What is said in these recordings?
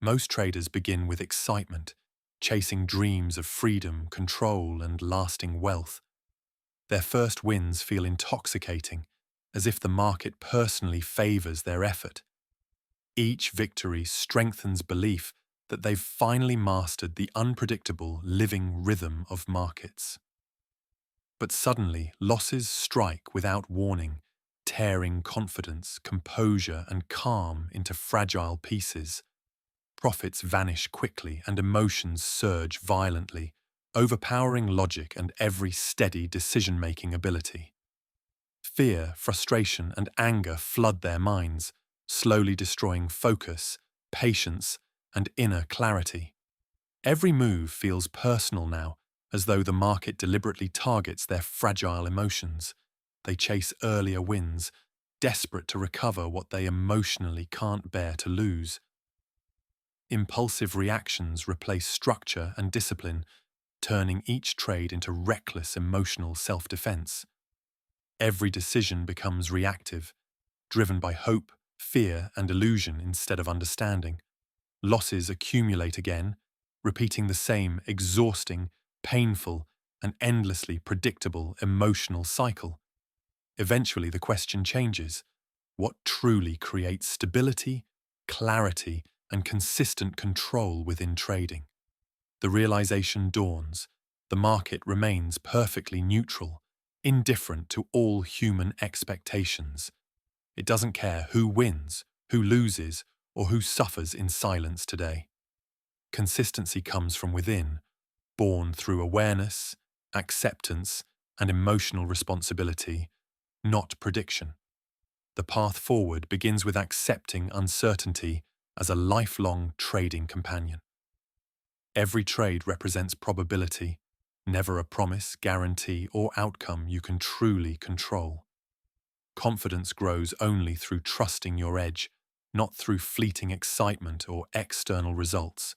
Most traders begin with excitement, chasing dreams of freedom, control, and lasting wealth. Their first wins feel intoxicating, as if the market personally favors their effort. Each victory strengthens belief that they've finally mastered the unpredictable living rhythm of markets. But suddenly, losses strike without warning, tearing confidence, composure, and calm into fragile pieces. Profits vanish quickly and emotions surge violently, overpowering logic and every steady decision-making ability. Fear, frustration, and anger flood their minds, slowly destroying focus, patience, and inner clarity. Every move feels personal now, as though the market deliberately targets their fragile emotions. They chase earlier wins, desperate to recover what they emotionally can't bear to lose. Impulsive reactions replace structure and discipline, turning each trade into reckless emotional self-defense. Every decision becomes reactive, driven by hope, fear, and illusion instead of understanding. Losses accumulate again, repeating the same exhausting, painful, and endlessly predictable emotional cycle. Eventually, the question changes: what truly creates stability, clarity, and consistent control within trading? The realization dawns: the market remains perfectly neutral, indifferent to all human expectations. It doesn't care who wins, who loses, or who suffers in silence today. Consistency comes from within, born through awareness, acceptance, and emotional responsibility, not prediction. The path forward begins with accepting uncertainty as a lifelong trading companion. Every trade represents probability, never a promise, guarantee, or outcome you can truly control. Confidence grows only through trusting your edge, not through fleeting excitement or external results.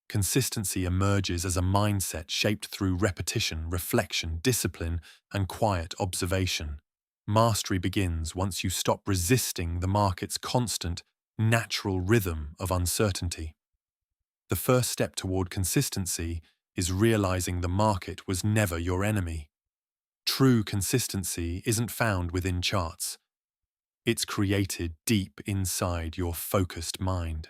Consistency emerges as a mindset shaped through repetition, reflection, discipline, and quiet observation. Mastery begins once you stop resisting the market's constant, natural rhythm of uncertainty. The first step toward consistency is realizing the market was never your enemy. True consistency isn't found within charts. It's created deep inside your focused mind.